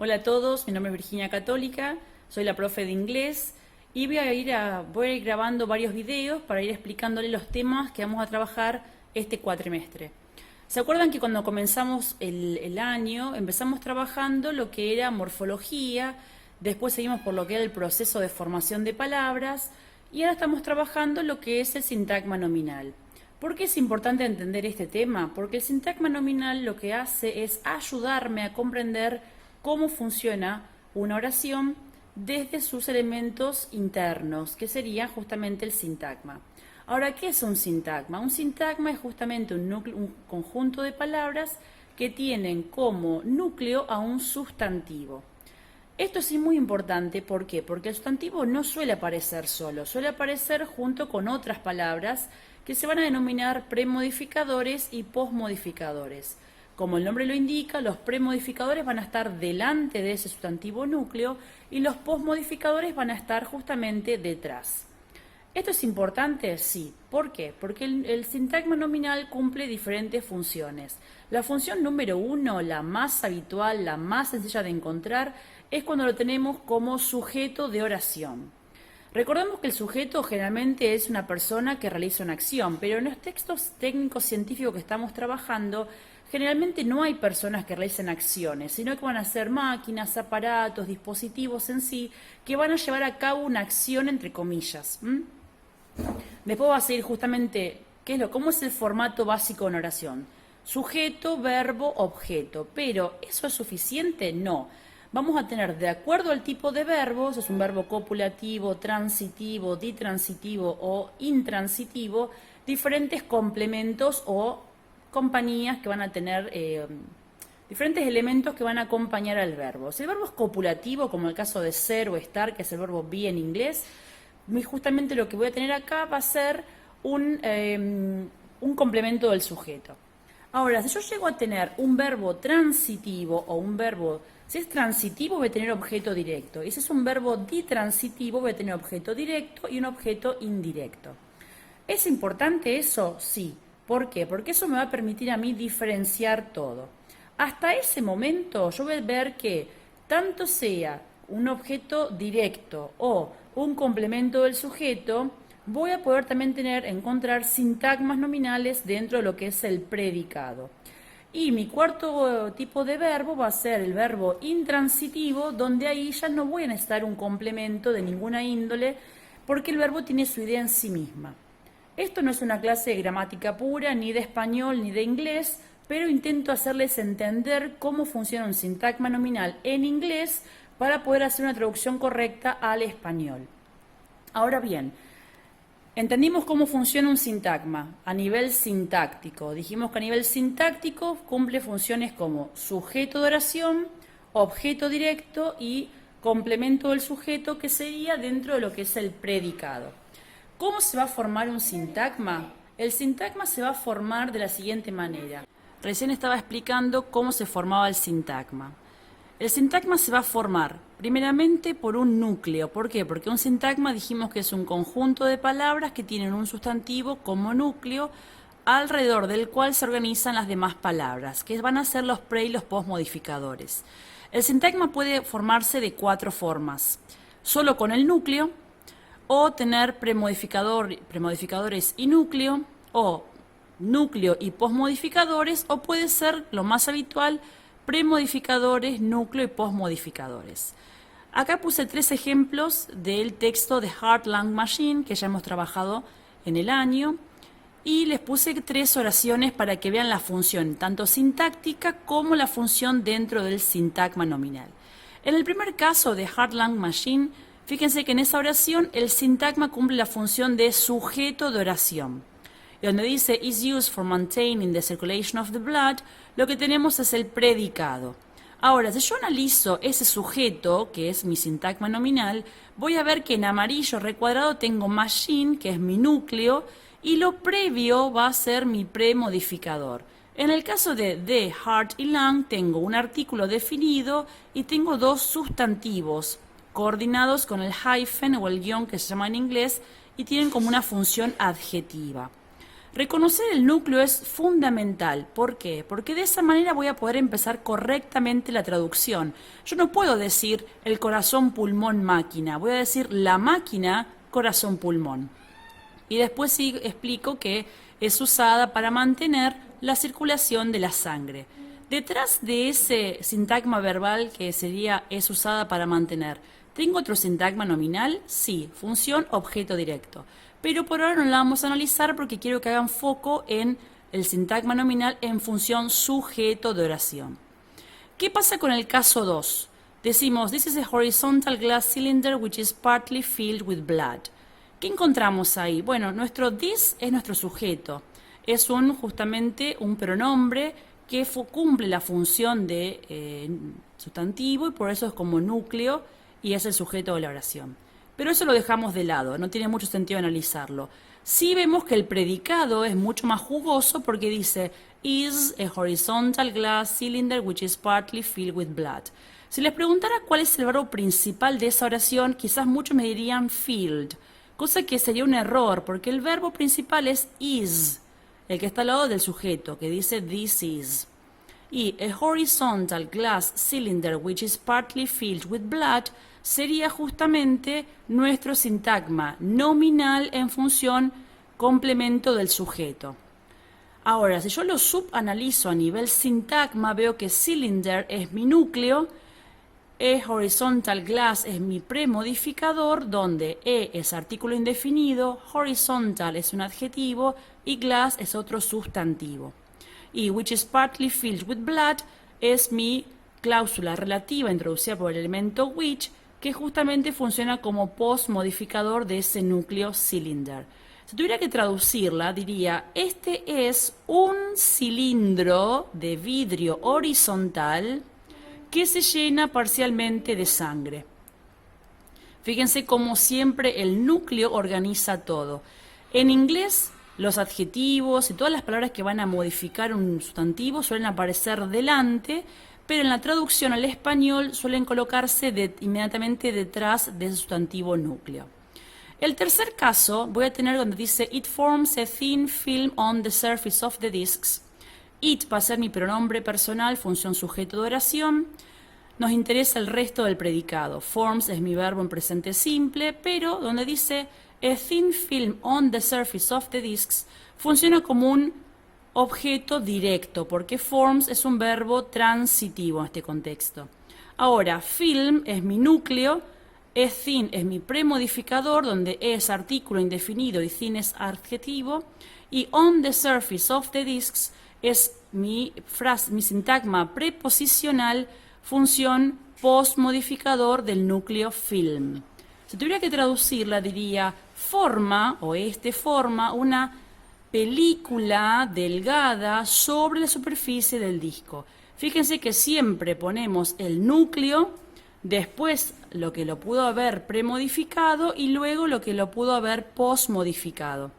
Hola a todos, mi nombre es Virginia Católica, soy la profe de inglés y voy a ir grabando varios videos para ir explicándole los temas que vamos a trabajar este cuatrimestre. ¿Se acuerdan que cuando comenzamos el año empezamos trabajando lo que era morfología, después seguimos por lo que era el proceso de formación de palabras y ahora estamos trabajando lo que es el sintagma nominal? ¿Por qué es importante entender este tema? Porque el sintagma nominal lo que hace es ayudarme a comprender cómo funciona una oración desde sus elementos internos, que sería justamente el sintagma. Ahora, ¿qué es un sintagma? Un sintagma es justamente un conjunto de palabras que tienen como núcleo a un sustantivo. Esto sí es muy importante, ¿por qué? Porque el sustantivo no suele aparecer solo, suele aparecer junto con otras palabras que se van a denominar premodificadores y posmodificadores. Como el nombre lo indica, los premodificadores van a estar delante de ese sustantivo núcleo y los posmodificadores van a estar justamente detrás. ¿Esto es importante? Sí. ¿Por qué? Porque el sintagma nominal cumple diferentes funciones. La función número 1, la más habitual, la más sencilla de encontrar, es cuando lo tenemos como sujeto de oración. Recordemos que el sujeto generalmente es una persona que realiza una acción, pero en los textos técnicos científicos que estamos trabajando, generalmente no hay personas que realicen acciones, sino que van a ser máquinas, aparatos, dispositivos en sí, que van a llevar a cabo una acción entre comillas. Después va a seguir justamente cómo es el formato básico de una oración. Sujeto, verbo, objeto. Pero, ¿eso es suficiente? No. Vamos a tener, de acuerdo al tipo de verbos, es un verbo copulativo, transitivo, ditransitivo o intransitivo, diferentes complementos o compañías que van a tener diferentes elementos que van a acompañar al verbo. Si el verbo es copulativo, como el caso de ser o estar, que es el verbo be en inglés, justamente lo que voy a tener acá va a ser un complemento del sujeto. Ahora, si yo llego a tener un verbo transitivo o un verbo, si es transitivo voy a tener objeto directo, y si es un verbo ditransitivo voy a tener objeto directo y un objeto indirecto. ¿Es importante eso? Sí. ¿Por qué? Porque eso me va a permitir a mí diferenciar todo. Hasta ese momento yo voy a ver que tanto sea un objeto directo o un complemento del sujeto, voy a poder también encontrar sintagmas nominales dentro de lo que es el predicado. Y mi cuarto tipo de verbo va a ser el verbo intransitivo, donde ahí ya no voy a necesitar un complemento de ninguna índole, porque el verbo tiene su idea en sí misma. Esto no es una clase de gramática pura, ni de español, ni de inglés, pero intento hacerles entender cómo funciona un sintagma nominal en inglés para poder hacer una traducción correcta al español. Ahora bien, entendimos cómo funciona un sintagma a nivel sintáctico. Dijimos que a nivel sintáctico cumple funciones como sujeto de oración, objeto directo y complemento del sujeto, que sería dentro de lo que es el predicado. ¿Cómo se va a formar un sintagma? El sintagma se va a formar de la siguiente manera. Recién estaba explicando cómo se formaba el sintagma. El sintagma se va a formar primeramente por un núcleo. ¿Por qué? Porque un sintagma dijimos que es un conjunto de palabras que tienen un sustantivo como núcleo alrededor del cual se organizan las demás palabras, que van a ser los pre y los postmodificadores. El sintagma puede formarse de 4 formas. Solo con el núcleo, o tener premodificadores y núcleo, o núcleo y postmodificadores, o puede ser lo más habitual, premodificadores, núcleo y postmodificadores. Acá puse 3 ejemplos del texto de Heart-Lung Machine que ya hemos trabajado en el año, y les puse 3 oraciones para que vean la función, tanto sintáctica como la función dentro del sintagma nominal. En el primer caso de Heart-Lung Machine, fíjense que en esa oración el sintagma cumple la función de sujeto de oración. Y donde dice is used for maintaining the circulation of the blood, lo que tenemos es el predicado. Ahora, si yo analizo ese sujeto, que es mi sintagma nominal, voy a ver que en amarillo recuadrado tengo machine, que es mi núcleo, y lo previo va a ser mi premodificador. En el caso de heart y lung, tengo un artículo definido y tengo 2 sustantivos coordinados con el hyphen o el guión que se llama en inglés y tienen como una función adjetiva. Reconocer el núcleo es fundamental. ¿Por qué? Porque de esa manera voy a poder empezar correctamente la traducción. Yo no puedo decir el corazón, pulmón, máquina. Voy a decir la máquina, corazón, pulmón. Y después sí explico que es usada para mantener la circulación de la sangre. Detrás de ese sintagma verbal que sería es usada para mantener, ¿tengo otro sintagma nominal? Sí, función objeto directo. Pero por ahora no la vamos a analizar porque quiero que hagan foco en el sintagma nominal en función sujeto de oración. ¿Qué pasa con el caso 2? Decimos, this is a horizontal glass cylinder which is partly filled with blood. ¿Qué encontramos ahí? Bueno, nuestro this es nuestro sujeto. Es justamente un pronombre que cumple la función de sustantivo y por eso es como núcleo y es el sujeto de la oración. Pero eso lo dejamos de lado, no tiene mucho sentido analizarlo. Sí vemos que el predicado es mucho más jugoso porque dice is a horizontal glass cylinder which is partly filled with blood. Si les preguntara cuál es el verbo principal de esa oración, quizás muchos me dirían filled, cosa que sería un error porque el verbo principal es is, el que está al lado del sujeto, que dice this is. Y a horizontal glass cylinder which is partly filled with blood sería justamente nuestro sintagma nominal en función complemento del sujeto. Ahora, si yo lo subanalizo a nivel sintagma, veo que cylinder es mi núcleo, horizontal glass es mi premodificador, donde es artículo indefinido, horizontal es un adjetivo y glass es otro sustantivo. Y which is partly filled with blood es mi cláusula relativa introducida por el elemento which, que justamente funciona como postmodificador de ese núcleo cylinder. Si tuviera que traducirla, diría, este es un cilindro de vidrio horizontal que se llena parcialmente de sangre. Fíjense cómo siempre el núcleo organiza todo. En inglés, los adjetivos y todas las palabras que van a modificar un sustantivo suelen aparecer delante, pero en la traducción al español suelen colocarse inmediatamente detrás del sustantivo núcleo. El tercer caso voy a tener donde dice it forms a thin film on the surface of the discs. It va a ser mi pronombre personal, función sujeto de oración. Nos interesa el resto del predicado. Forms es mi verbo en presente simple, pero donde dice a thin film on the surface of the discs funciona como un objeto directo, porque forms es un verbo transitivo en este contexto. Ahora, film es mi núcleo, thin es mi premodificador, donde es artículo indefinido y thin es adjetivo, y on the surface of the discs es mi sintagma preposicional, función postmodificador del núcleo film. Si tuviera que traducirla, diría forma, o forma, una película delgada sobre la superficie del disco. Fíjense que siempre ponemos el núcleo, después lo que lo pudo haber premodificado y luego lo que lo pudo haber postmodificado.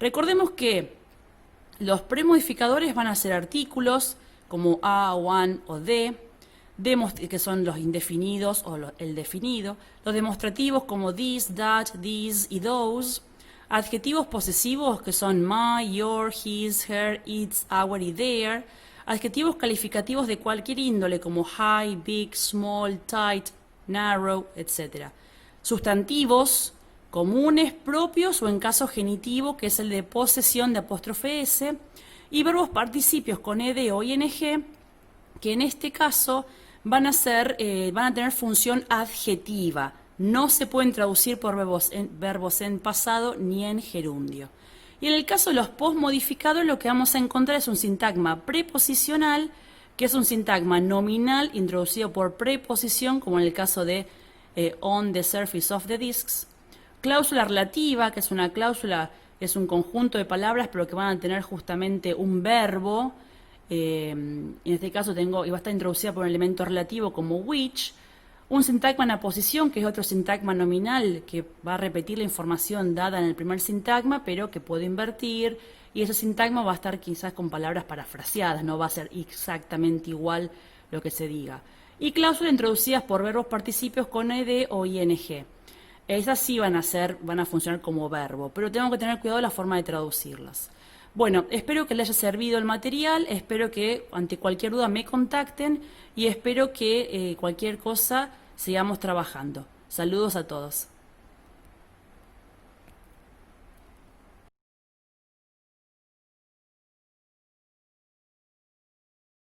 Recordemos que los premodificadores van a ser artículos como a, one o de, que son los indefinidos o el definido, los demostrativos como this, that, these y those, adjetivos posesivos que son my, your, his, her, its, our y their, adjetivos calificativos de cualquier índole como high, big, small, tight, narrow, etc. Sustantivos comunes, propios o en caso genitivo, que es el de posesión de apóstrofe s, y verbos participios con ed o ing, que en este caso van a tener función adjetiva. No se pueden traducir por verbos en pasado ni en gerundio. Y en el caso de los postmodificados, lo que vamos a encontrar es un sintagma preposicional, que es un sintagma nominal introducido por preposición, como en el caso de on the surface of the discs. Cláusula relativa, que es una cláusula, es un conjunto de palabras, pero que van a tener justamente un verbo. En este caso va a estar introducida por un elemento relativo como which. Un sintagma en aposición, que es otro sintagma nominal, que va a repetir la información dada en el primer sintagma, pero que puedo invertir, y ese sintagma va a estar quizás con palabras parafraseadas, no va a ser exactamente igual lo que se diga. Y cláusulas introducidas por verbos participios con ed o ing. Esas sí van a funcionar como verbo, pero tengo que tener cuidado de la forma de traducirlas. Bueno, espero que les haya servido el material, espero que ante cualquier duda me contacten y espero que cualquier cosa sigamos trabajando. Saludos a todos.